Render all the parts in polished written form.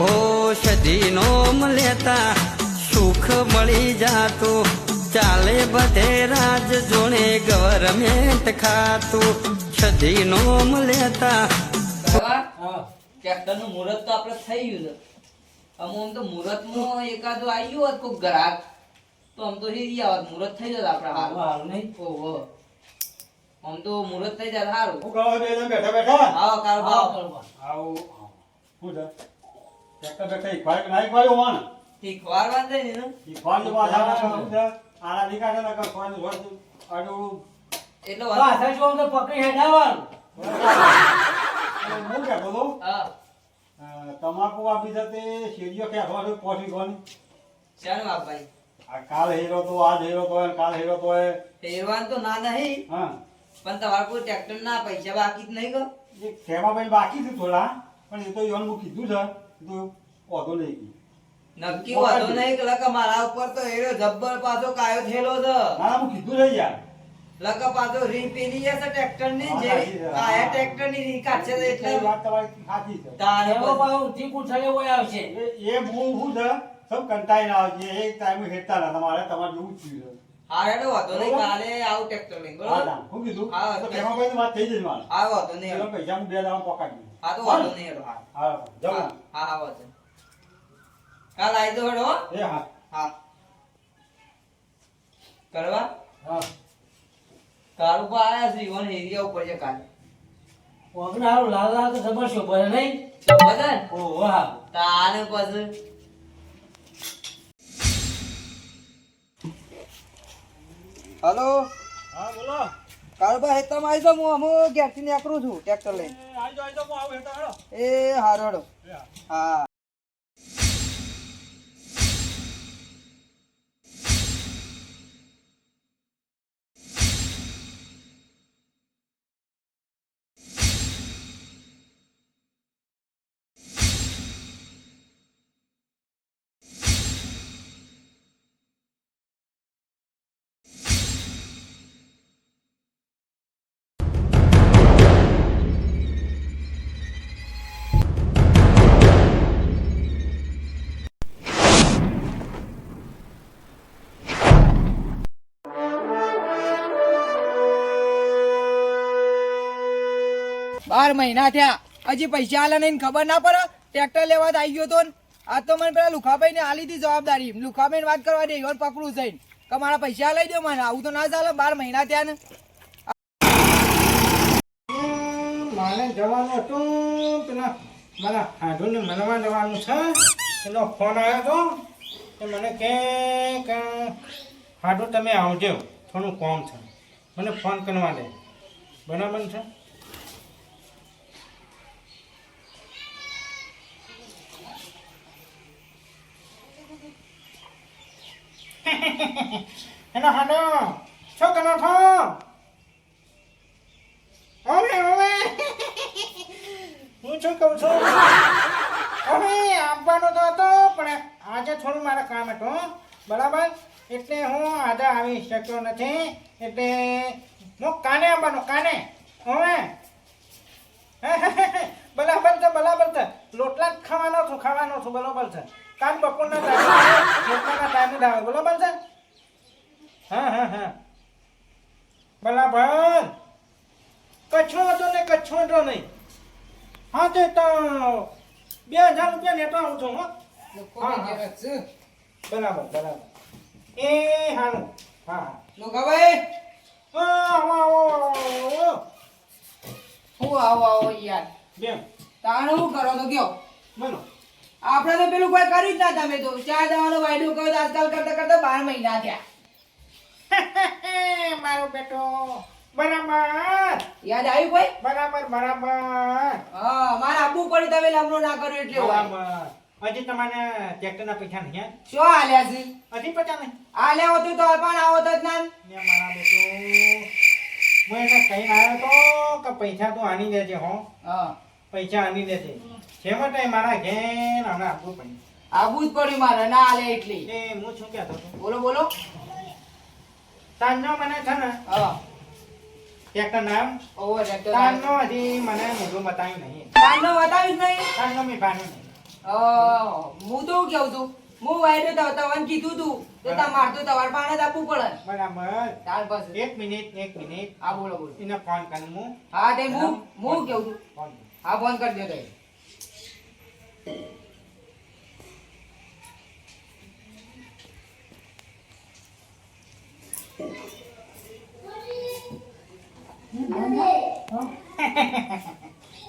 ઔષધિ નોમ લેતા સુખ મળી જાતું ચાલે બધે રાજ જોડે ગવર્મેન્ટ ખાતું ઔષધિ નોમ લેતા ટ્રેક્ટર નું મુહૂર્ત તો આપડે થઈ ગયું છે આમ તો મુહૂર્ત માં એકાદું આવી ગયું હોત કોઈ ગ્રાહક તો આમ તો હીરી આવત મુહૂર્ત થઈ જત આપડે હારું નહીં ઓહો આમ તો મુહૂર્ત થઈ જાય સારું બેઠા બેઠા આવો કારબા આવો શું છે ટ્રેક્ટર બેઠા ઈખવાય કે ના ઈખવાય હોવાન ઠીક વાર વાંધે ને ઈખવાય પાછા શું છે આલા નીકાળે ના કર કોણ જોડ આડું એટલે પાછા જો તો પકડી હેઠાવાનું હું કહેતો તો હા તમાકુ આપી જતે શેરીઓ ખેંચવા છે પોસી કોણ શાનું બાપાઈ આ કાલ હેરો તો આજ હેરો તો કાલ હેરો તો હેરવાન તો ના નહીં હા પણ તમારે કોઈ ટ્રેક્ટર ના પૈસા બાકી જ નહીં ગયો એ ખેમા ભાઈ બાકી છે થોડા પણ એ તો યોન હું કીધું છે તો ઓધો નહીં ગઈ નક્કી વાંધો નહીં કે લકા મારા ઉપર તો એરો જબ્બર પાછો કાયો થયેલો છે ના હું કીધું છે યાર લકા પાછો રી પેલી છે ટ્રેક્ટર ની જે કાયા ટ્રેક્ટર ની રી કાઢશે તો એટલે વાત તમારી સાચી છે તારે એવો પાછો ઊંચી પૂછડે હોય આવશે એ હું શું છે સબ કંટાઈ ના આવજે એક ટાઈમ હેઠતા ના તમારે જેવું જ થયું છે હારે તો વાંધો નહીં કાલે આવું ટ્રેક્ટર લઈને હા બરોબર ના હું કીધું હા, તો ખેમા ભાઈ વાત થઈ જશે મારે આ વાંધો નહીં એનો પૈસા હું 2 દાડા પકાડી દઉં આ તો વાંધો નહીં હેડો હા હા જાઉં હા હા વાંધો નહીં. કાલ આવી દો હેડો હો? એ હા હા કરવા હા કાલ ઉપર આયા છે ઈવન એરિયા ઉપર છે કાલે વગડા હારું લાલ લાલ તો ખબર છે ભલે નહીં બધા ઓહો હા તાને પછી હલો હા બોલો કાળુબા હેતમ આવી જાવ હું અમુ ઘેરથી નીકળું છું ટ્રેક્ટર લઈને આજો હું આવું હેઠા હેડો એ હારો હેડો હા બાર મહિના થયા હજી પૈસા આલે નહીં ખબર ના પડે ટ્રેક્ટર લેવા આવી ગયો તો આ તો મને પેલા લુખાભાઈ ને આલી હતી જવાબદારી લુખાભાઈ વાત કરવા દે ઈવન પકડું થઈને કે મારા પૈસા લઈ દો મને આવું તો ના ચાલે 12 મહિના થયા ને મારે જવાનું હતું પેલા મારા હાડુને મળવા જવાનું છે એનો ફોન આવ્યો હતો કે મને કે હાડુ તમે આવજો થોડું કામ છે મને ફોન કરવા દે બરાબર છે એનો હાડો શું કરો છો ઓમે ઓમે હું શું કહું છું ઓમે આવવાનો તો હતો પણ આજે થોડું મારે કામ હતું બરાબર એટલે હું આજે આવી શક્યો નથી એટલે હું કાને આવવાનો કાને ઓમે બરાબર છે લોટલા જ ખાવાનો છું બરાબર છે કાલ બપોરના ટાઈમે આવે બરાબર છે હા બરાબર કચ્છો હતો ને કચ્છો હતો નહીં હા તે તો 2000 રૂપિયા લેતો આવું છું બરાબર એ હારું હા લુખાભાઈ આવો હું આવો યાર બેન તાણે હું કરો તો કયો બોલો આપણે તો પેલું કોઈ કરી જ ના તમે તો 4 દાવાનો વાયદો કર્યો તો આજકાલ કરતા 12 મહિના થયા મારો બેટો બરાબર યાદ આવ્યું કોઈ બરાબર હા મારે આપવું પડી તમે લમણો ના કર્યો એટલે હોય. બરાબર હજી તમારે ટ્રેક્ટરના પૈસા નહીં શું હાલ્યા છે હજી પૈસા નહીં હાલ્યા હોતું તો પણ આવો તો જ ના ને મારા બેટો હું એને કહીને આવ્યો તો કે પૈસા તું આની દેજે હો હા પૈસા આની દેજે છે માટે મારા ઘેર આને આપવું પડ્યું આવું જ પડ્યું મારે ના હાલે એટલી એ હું શું કહેતો હતો બોલો તાંજો મને છે ને હા ટ્રેક્ટર નામ ઓવર ટ્રેક્ટર તાંજો હજી મને મોઢું બતાવ્યું નહીં તારનો બતાવ્યું જ નહીં તાંજો મેં ભાનું નહીં હું તો શું કહું છું, હું વાયરો તમને કીધું તું તો તમારે તો તમારે પાણે જ આપવું પડે. બરાબર. ત્યાર પછી એક મિનિટ. હા બોલો બોલો. એને ફોન કરું હું. હા તે હું કેવું છું. ફોન. હા ફોન કરી દો તઈ.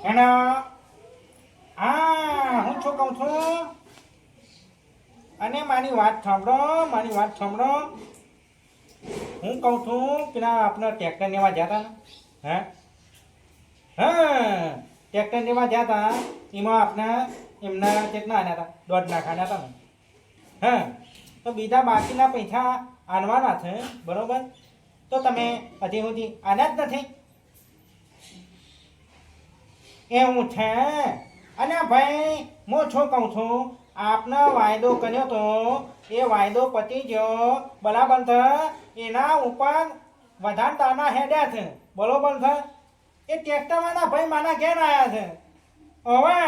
એનો હા હું શું કહું છું, અને મારી વાત સાંભળો. હું કહું છું પેલા આપણે ટ્રેક્ટર લેવા ગયા હતા ને, હા ટ્રેક્ટર લેવા ગયા હતા, એમાં આપણે એમના કેટલા આન્યા હતા, 1.5 લાખ આન્યા હતા ને. હા તો બીજા બાકીના પૈસા આનવાના છે, બરોબર? તો તમે હજી સુધી આન્યા જ નથી. એવું છે. અને ભાઈ હું શું કહું છું, આપને વાયદો કર્યો તો એ વાયદો પતી ગયો, બરાબર છે? એના ઉપર વધારે દાના હેડ્યા છે, બરોબર છે? એ ટ્રેક્ટરવાળા ભાઈ મારા ઘેર આવ્યા છે હવે.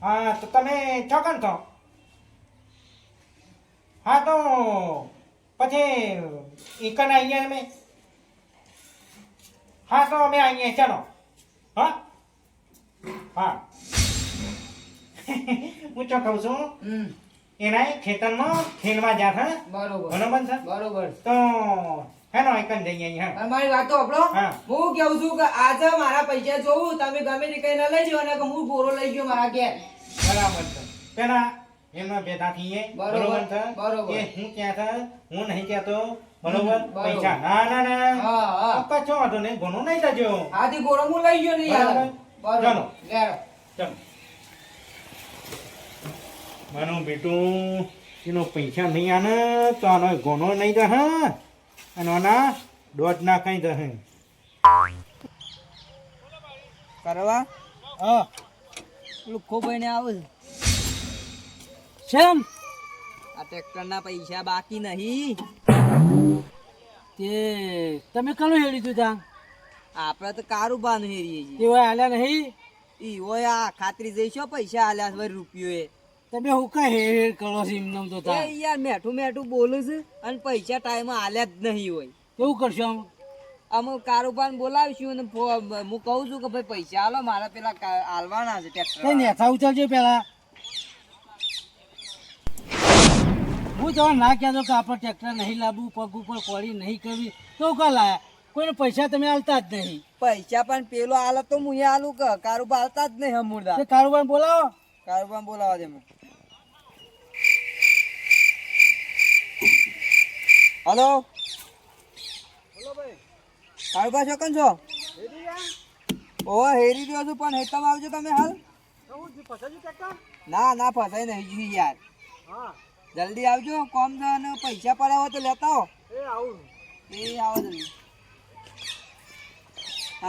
હા તો તમે ચોકન છો? હા તો પછી ઈકન આવીએ અમે. હા તો અમે આવીએ, ચાલો. હા હા હું શું કહું છું, એના ખેતરમાં ખેલવા જા છે, બરોબર બરોબર છે? બરોબર. તો હેનો એકન જઈએ અહીંયા. અને મારી વાત તો આપણો હા. હું કેવું છું કે આજે મારા પૈસા જોવું, તમે ગમે તે કઈ ના લઈ જાઓ ને કે હું બોરો લઈ ગયો મારા ઘેર. બરાબર છે. પેલા એમના ભેગા થઈએ, બરોબર, બરોબર છે? બરોબર. એ હું ક્યાં છે, હું નહીં કહેતો, બરોબર? બરોબર. પૈસા ના હા હા કચ્છો વાંધો નહીં, ઘણો નહીં થજો. આથી બોરો હું લઈ ગયો નહીં યાર. બરાબર. બરોબર લેરો. ચાલો મારું બેટું એનો પૈસા નહીં આને તો આનો ઘણો નહીં જશે, અને આના 1.5 ના કઈ જશે. કરવા હા લુખો ભાઈ ને આવે શેમ આ ટ્રેક્ટર ના પૈસા બાકી નહીં. તે તમે કનું હેડી તું ત્યાં આપડે તો કારુબાન હેરીએ છીએ. તે હોય હાલ્યા નહીં? ઈ હોય આ ખાતરી જઈશો પૈસા આલ્યા છે રૂપિયો એ. તમે હું કઈ હેર હેર કરો છો એમને તો એ ત્યાં યાર મેઠું બોલું છે અને પૈસા ટાઈમ આલ્યા જ નહીં હોય. કેવું કરશો આમ? અમે કારુબાન બોલાવીશું અને હું કહું છું કે ભાઈ પૈસા આલો મારા પેલા આલવાના છે કઈ ટ્રેક્ટર. નેથા ઉતરજો પેલા. હું તો ના કહેતો કે આપણે ટ્રેક્ટર નહીં લાવવું, પગ ઉપર કોળી નહીં કરવી, તો કા લાયા? કોઈને પૈસા તમે આલતા જ નહીં. પૈસા પણ પેલો આલો તો હું આલું કે કારુબા આલતા જ નહીં હમુરદા. તે કારોબાર બોલાવો. કારુબાન બોલાવા દે મને. હલો કારુબા છોકન છો? ઓ હેરી રહ્યો છું પણ હેતમ આવજો તમે હાલ. ના ફસાઈ નહીં જોઈ યાર. જલ્દી આવજો, કોમ છે અને પૈસા પડાવો તો લેતા હો. એ આવો જલ્દી.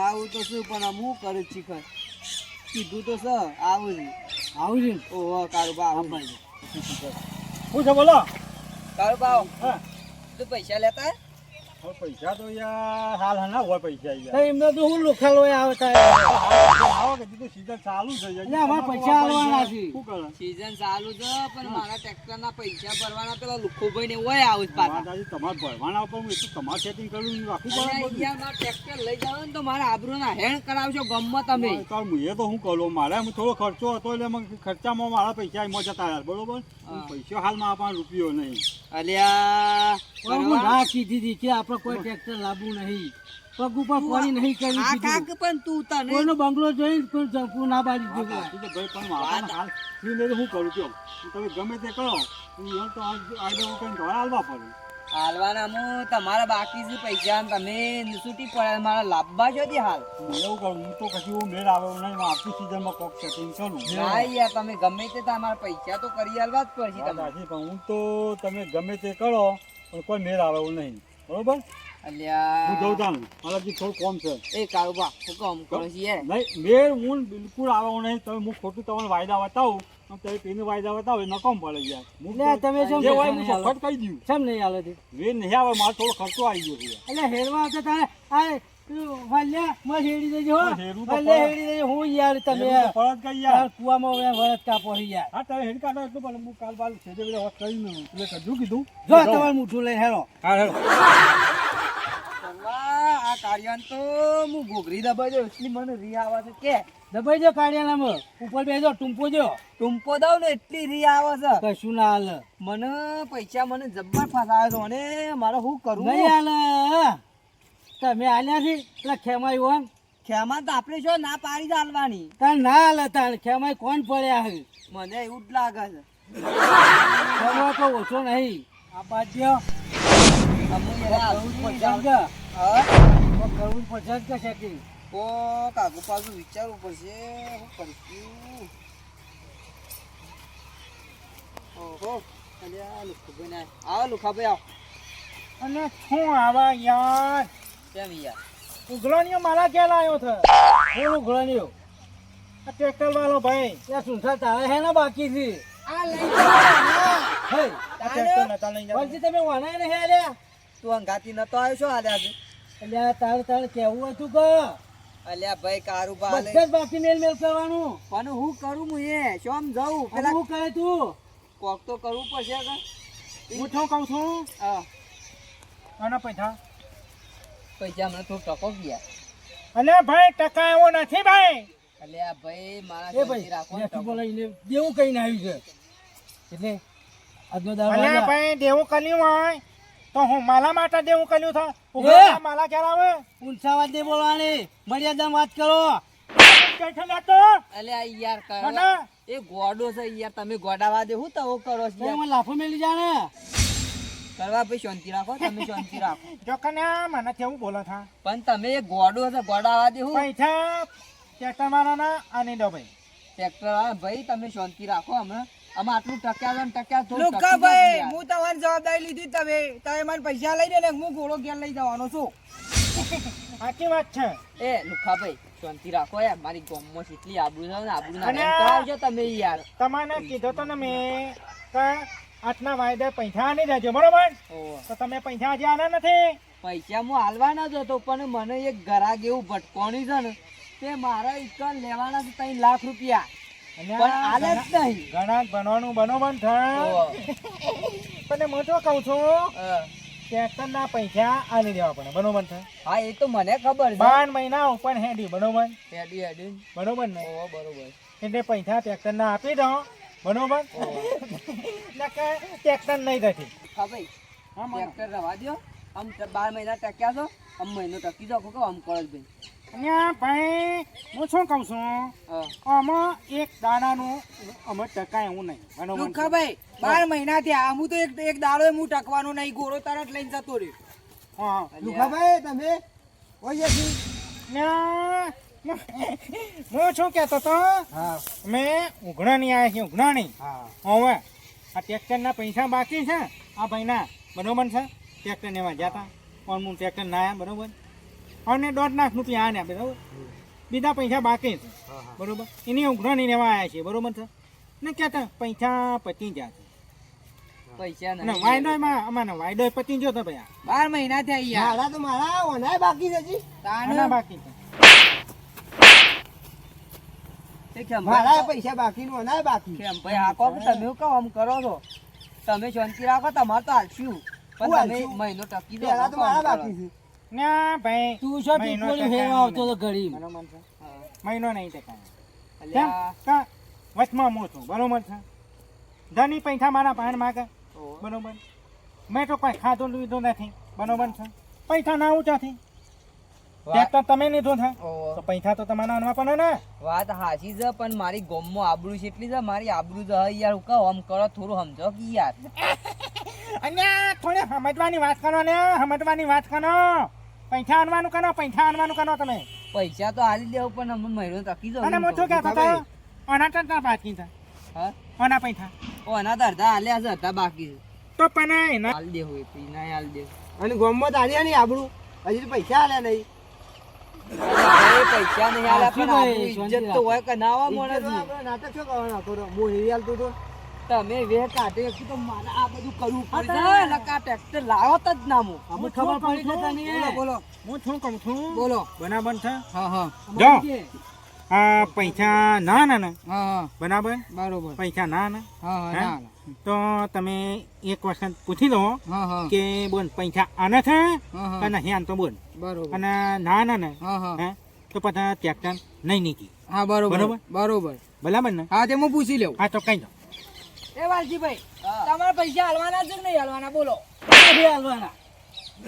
આવું તો શું પણ હું કરું શીખર કીધું તો સર આવું છે. આવું છે? ઓહો કારુબા આવું. શું છે બોલો? કારુબા આવો. હા તું પૈસા લેતા હે? હવે પૈસા તો યાર હાલ ના હોય પૈસા તો યાર. એમને તો હું લોખા લોય આવતા. આવો કે કીધું સીઝન ચાલુ છે યાર. એટલે અમારે પૈસા આલવાના છે. શું કરે? સીઝન ચાલુ છે પણ મારા ટ્રેક્ટર ના પૈસા ભરવાના પેલા લુખુભાઈ ને હોય આવું જ પાછા. દાદાજી તમારે ભરવાના ઉપર હું એટલું તમારે સેટિંગ કરવું રાખવું પડે અને બધું. યાર મારા ટ્રેક્ટર લઈ જાવ ને તો મારા આબરૂના હેણ કરાવશો ગમમાં તમે. તાર હું એ તો હું કરું મારે હું થોડો ખર્ચો હતો એટલે ખર્ચામાં મારા પૈસા એમાં જતા રહ્યા બરોબર. પૈસા હાલમાં આપણને રૂપિયો નહીં. અલ્યા પણ હું ના કીધી હતી કે આપણે કોઈ ટ્રેક્ટર લાવવું નહીં, પગ ઉપર કોળી નહીં કરવી આ કીધું. કાક પણ તું તને કોઈનો બંગલો જોઈને કોઈ જંપવું ના પાડી દીધું. ભાઈ પણ મારા હાલ શું કરું છું તમે ગમે તે કરો તો આઈડિયા કરીને ઘર હાલવા પડે. હાલવાના હું તમારા બાકી છે પૈસા તમે છૂટી પડે મારા લાભવા જોતી હાલ. હું એવું કરું હું તો કશું એવું મેળ આવે એવું નહીં હું આવતી સિઝનમાં કોક સેટિંગ કરું. ના યાર તમે ગમે તે તમારા પૈસા તો કરી હાલવા જ પડશે તમારે. દાદાજી પણ હું તો તમે ગમે તે કરો પણ કોઈ મેળ આવે એવું નહીં બરોબર. અલ્યા હું જઉં તાનું મારા જે થોડું કોમ છે. એ કારુબા હું કામ કરો છો યાર. નહીં મેળ હું બિલકુલ આવે એવું નહીં. તમે હું ખોટું તમને વાયદા બતાવું તમે પેલું વાયદા બતાવો ન કોમ પડે યાર. એટલે તમે શું જે હોય પૈસા હું નહીં ચોખટ કહી દઉં. કેમ નહીં આલે છે? વેર નહીં આવે મારે થોડો ખર્ચો આવી ગયો છે યાર. એટલે હેરવા આવતા તારે આ વાલ્યા મત હેડી દેજો હો. હેરું તો વાલ્યા પડે. હેડી દેજો. હું યાર તમે એવું તો ફરજ કઈ યાર. તાર કૂવામાં હવે વરસ કાપો છે યાર. હા તારે હેડ કાઢો એટલું પણ હું કાલ બાલ છે જે વાત કરીને એટલે કજુ કીધું જો તમારું મૂઠું લઈને હેરો. હા હેડો. આ કાર્યાન તો હું ઘોઘરી દબાઈ દઉં એટલી મને રી આવે છે કે દબાઈ જો કાઢ્યાનામાં ઉપર બેસો ટૂંપો જો ટૂંપો દઉં ને એટલી રી આવે છે કશું ના હાલ મને પૈસા મને જબ્બર ફસાવે છે અને મારે શું કરવું નહીં હાલ તમે આલ્યા છે પેલા ખેમાઈ હોન ખેમાં તો આપણે શું ના પાડી જ હાલવાની તાર ના હાલ તાર ખેમાઈ કોણ પડ્યા છે મને એવું જ લાગે છે ખેમા તો ઓછો નહીં આ બાદ દ્યો. અમુ કરવું જ યાર પડશે કે? હા કરવું જ પડશે જ કે સેટિંગ? ઓ કાકુ પાછું વિચારવું પડશે શું કરીશું ઓહો અલ્યા લુખાભાઈ ના આવો લુખાભાઈ આવો અને શું આવા યાર કેમ યાર ઉઘરાણીઓ મારા ક્યાં લાવ્યો છે થોડું ઘોડ્યો આ ટ્રેક્ટર વાળો ભાઈ ત્યાં સુનસા તારે હે ને બાકી છે આ લઈ જાઓ હે આ ટ્રેક્ટર નતા લઈ જતા. પછી તમે વાના ને હે આલ્યા તું અંગાતી નતો આવ્યો છો આલ્યા છે અલ્યા તારે કેવું હતું કે અલ્યા ભાઈ કારું બા બધા જ બાકી મેલ મેલ કરવાનું પણ હું કરું હું એ શોમ જાઉં પેલા પેલા હું કરે તું કોક તો કરવું પડશે કે હું શું કહું છું હા આના પૈસા પૈસા મને થોડું ટકો ગયા અને ભાઈ ટકા એવો નથી ભાઈ અલ્યા ભાઈ મારા એ શાંતિ ભાઈ રાખો ને નેક્સ્ટ ટકો. બોલાવીને દેવું કઈ ના આવ્યું છે એટલે આજનો દાડો અને આલ્યા. ભાઈ દેવું કર્યું હોય તો હું માલા માટે દેવું કર્યું છે ઉઘરાણીઓ માલા ક્યારે આવે ઊંચા વાત નહીં બોલવાની મર્યાદા વાત કરો કઈ છે લેતો અલ્યા યાર અને કરવા એ ગોડો છે યાર તમે ગોડાવા દે હું તો કરો છો તો યાર. એમાં લાફો મેલી જાણે કરવા ભાઈ શાંતિ રાખો તમે શાંતિ રાખો જો કને મને કેવું બોલો થા પણ તમે એ ગોડો છે ગોડાવા દે હું પૈસા ટ્રેક્ટર વાળાના આની દો ભાઈ ટ્રેક્ટર વાળા ભાઈ તમે શાંતિ રાખો હમણાં આમાં આટલું ટક્યા છે ને ટક્યા થોડું ટકી લુખાભાઈ જાય હું તમારી જવાબદારી લીધી તમે મને પૈસા લઈ દે ને હું ઘોડો ઘેર લઈ જવાનો છું સાચી વાત છે એ લુખાભાઈ શાંતિ રાખો યાર મારી ગામમાં કેટલી આબરૂ છે ને આબરૂ ના અને એમ કરાવજો તમે યાર તમને કીધું તો ને મેં કે આટલા વાયદે પૈસા નહીં દેજો બરોબર ઓહો. તો તમે પૈસા હજી આના નથી પૈસા હું હાલવાના જ હતો પણ મને એક ગરાગ એવું ભટકોણી છે ને તે મારા ઇકન લેવાના છે 3 લાખ રૂપિયા અને પણ હાલે જ નહીં ઘણા બનવાનું બનોબન થાય ઓહો. પણ હું તો કહું છું હા. ટ્રેક્ટરના પૈસા આલી દેવા પડે બરોબર થાય હા એ તો મને ખબર છે 12 મહિના ઉપર હેડી બરોબર હેડી હેડી બરોબર ને ઓહો બરોબર એટલે પૈસા ટ્રેક્ટરના આપી દો બરોબર એટલે કે ટ્રેક્ટર નહીં થતી હા ભાઈ હા માનો. ટ્રેક્ટર રવા દ્યો આમ 12 મહિના ટક્યા છો આમ મહિનો ટકી જાઓ કે આમ કરો ભાઈ અને ભાઈ હું શું કહું છું હા આમાં એક દાણાનું અમે ટકા એવું નહીં બરોબર છે? લુખાભાઈ 12 મહિના થયા હું તો એક દાડો હું ટકવાનો નહીં ઘોડો તરત લઈને જતો રહ્યો હા લુખાભાઈ તમે ઓય જી ને હું શું કહેતો તો હા મેં ઉઘરાણી આવ્યા છે ઉઘરાણી હા હવે આ ટ્રેક્ટરના પૈસા બાકી છે આ ભાઈના બરોબર છે ટ્રેક્ટર લેવા ગયા હતા પણ હું ટ્રેક્ટર ના આવ્યા બરોબર અને 1.5 લાખ રૂપિયા આને બરોબર બીજા પૈસા બાકી છે બરોબર એની ઉઘરાણી લેવા આવ્યા છે બરોબર છે ને કહેતા પૈસા પતી ગયા છે પૈસા અને નહીં વાયદોમાં અમારે વાયદો પતી ગયો તો ભાઈ 12 મહિના થયા યાર મારા તો મારા ઓનાય બાકી છે જી આના બાકી છે તે કેમ મારા પૈસા બાકી નો ઓનાય બાકી કેમ ભાઈ આ કોક તમે હું કહો આમ કરો છો તમે શાંતિ રાખો તમારે તો હાલશું પણ હું તમે હાલશું? મહિનો ટકી દો પેલા તો મારા બાકી છે ના ભાઈ તું શું મહિનો ટીપોળી ટકા ફેરવા આવતો નહીં. તો ઘડી બરોબર છે મહિનો નહીં ટકા કેમ અલ્યા કા વચમાં હું છું બરોબર છે ધની પૈસા મારા પાન માગે ઓહો. બરોબર મેં તો કોઈ ખાધું લીધું નથી બરોબર છે પૈસા ના ઊંચાથી ટ્રેક્ટર તમે લીધું છે ઓહો. તો પૈસા તો તમારા આનવા પડે ને વાત હાચી છે પણ મારી ગોમમાં આબરૂ છે એટલી છે મારી આબરૂ છે હવે યાર હું કહું આમ કરો થોડું સમજો કે યાર અને થોડી સમજવાની વાત કરો ને સમજવાની વાત કરો પૈસા આનવાનું કરો તમે પૈસા તો હાલી દેવું પણ અમે મહિનો ટકી અને જાવ હું શું કહેતો હતો આના ટકા બાકી છે હા આના પૈસા ઓ એના તો અડધા હાલ્યા છે અડધા બાકી છે તો પણ એના હાલ દેવું એ તો ના હાલ દેવું અને ગોમમાં તાર્યા નહીં આબડું હજી તો પૈસા આલ્યા નહીં ભાઈ પૈસા નહીં હાલ્યા પણ ભાઈ, આપણું શાંતિ ઇજ્જત તો હોય કે ના હોય ઇજ્જત માણસની. આપણે નાટક શું કરવાના કરો હું હેરી હાલતો તો તમે વે કાઢે એક તો મારે આ બધું કરવું પડશે ને કા ટ્રેક્ટર લાવો તો જ નામો અમે ખબર પડી છે તને બોલો હું શું કહું છું બોલો બરાબર છે હા હા જો આ પૈસા ના ના ના હા હા બરાબર બરોબર પૈસા ના ના હા હા હે? ના તો તમે એક વખત પૂછી લો હા હા કે બોલ પૈસા આના છે હા હા કે નહીં આન તો બોલ બરોબર અને ના ના ને હા હા હે તો પછી ટ્રેક્ટર નહીં નીકળી હા બરોબર બરોબર. બરોબર બરાબર ને હા તે હું પૂછી લઉં હા તો કઈ દો એ વાલજીભાઈ તમારે પૈસા હાલવાના છે કે નહીં હાલવાના બોલો હાલવાના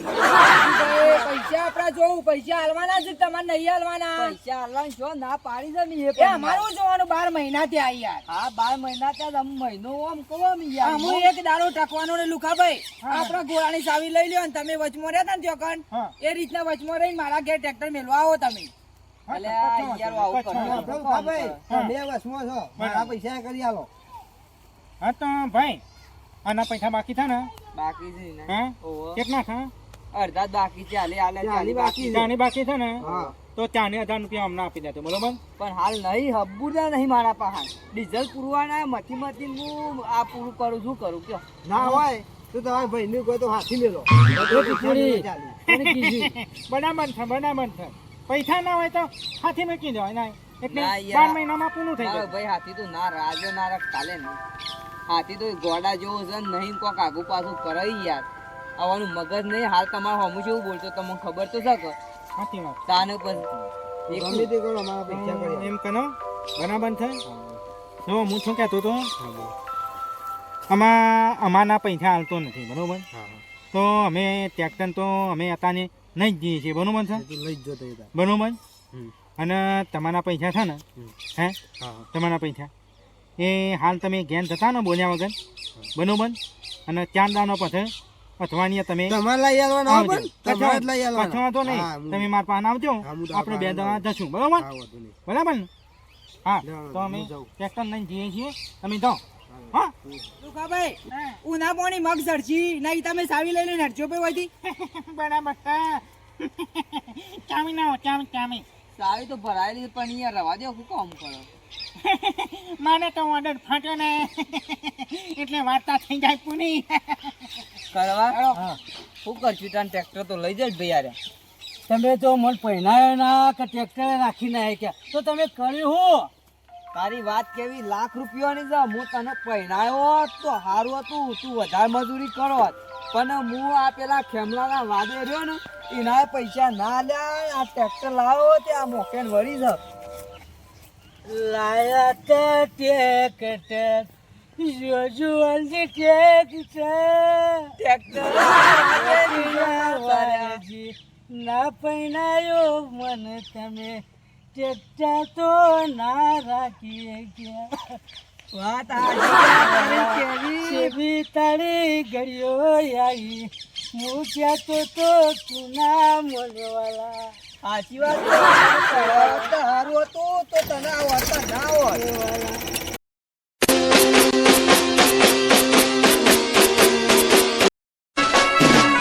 વાલજીભાઈ, પૈસા આપડા જોવું પૈસા હાલવાના છે કે તમારે નહીં હાલવાના પૈસા હાલવાના છો ના પાડી દે ને એ અમારું જોવાનું 12 મહિના ત્યાં યાર હા 12 મહિના ત્યાં મહિનો આમ કહો યાર હું એક દાડો ટકવાનો ને લુખાભાઈ આપડા ઘોડાની ચાવી લઈ લ્યો ને તમે વચમાં રહ્યા હતા ને ત્યાં કણ, હા. એ રીતના વચમાં રહીને મારા ઘેર ટ્રેક્ટર મેળવા આવો તમે હા તો ભાઈ આના પૈસા બાકી છે ને બાકી છે ને હે કેટલા છે અડધા બાકી છે હાલે બાકી ચાની બાકી છે ને તો 40,000 રૂપિયા અમને આપી દેતો બરોબર પણ હાલ નહીં હબ્બુદા નહીં મારા પાસે ડીઝલ પૂરવાના મથી હું આ પૂરું કરું શું કરું કયો ના હોય તો તમારા ભાઈ ની કોઈ તો હાથી લેલો બરાબર છે બરાબર છે પૈસા ના હોય તો હાથી મૂકી દેવાય ના એટલે ના યાર. 12 મહિનામાં પૂરું થઈ મારો જાય ભાઈ હાથી તો ના રાજો ના રખ ચાલે ને હાથી તો ગોડા જેવો છે ને નહીં કોક આગુ પાછું કરાઈ યાર આવવાનું મગજ નહીં હાલ તમારે હમું જેવું બોલતો તમને ખબર તો છે કે સાચી વાત તાને પર ગમે તે કરો અમારા પૈસા કરી એમ કરો બરાબર છે જો હું શું કહેતો હતો અમારના પૈસા હાલતો નથી બરોબર તો અમે ટ્રેક્ટર તો અમે અત્યારે નહીં જ જઈએ છીએ બરોબર છે લઈ જ જતો હતા બરોબર અને તમારા પૈસા છે ને હે તમારા પૈસા એ હાલ તમે ઘેર જતા ને બોલ્યા વગર બરોબર અને 4 દાનો પછી અથવાની તમે તમારે લઈ આવવાના આવજો. તમારે જ લઈ પાછો વાંધો નહીં હા, તમે મારા પાસે આવજો હા, હું તો આપણે 2 આવવાનો. જણા જશું બરોબર બરાબર ને હા ના, તો અમે હું જાઉં. ટ્રેક્ટર લઈને જઈએ છીએ તમે જાઓ હા લુખાભાઈ ઉના પોણી મગ સડજી નહીં તમે સાવી લઈ લઈને હટજો ભાઈ હોયથી બરાબર ચામી ના ચામી સાવી તો ભરાયેલી પણ યાર રવા દો શું કામ કરો મારે તો ઓર્ડર ફાટ્યો ને એટલે વાર્તા થઈ જાય પૂરી કરવા શું કરશું તાન ટ્રેક્ટર તો લઈ જાય ભાઈ યાર તમે તો મને પહેરાયો ના કે ટ્રેક્ટરે રાખીને આવ્યા તો તમે કર્યું હું તારી વાત કેવી લાખ રૂપિયાની છે હું તને પહેરાયો તો સારું હતું તું વધારે મજૂરી કરો પણ હું આ પેલા ખેમલાના વાદે રહ્યો ને એના પૈસા ના લ્યા આ ટ્રેક્ટર લાવો તે આ મોકેન વળી છે લાયા તા ટ્રેક્ટર જોજુઅલજી ટ્રેક્ટર ના પહેરાયો મને તમે ટ્રેક્ટર તો ના રાખીએ ગયા વાત સેવી તારી ગળીઓ આવી હું કહેતો તો તું ના મળવાલા સાચી વાત સારું હતું તો તને આ વાર્તા ના હોય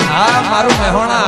હા મારું મહેણા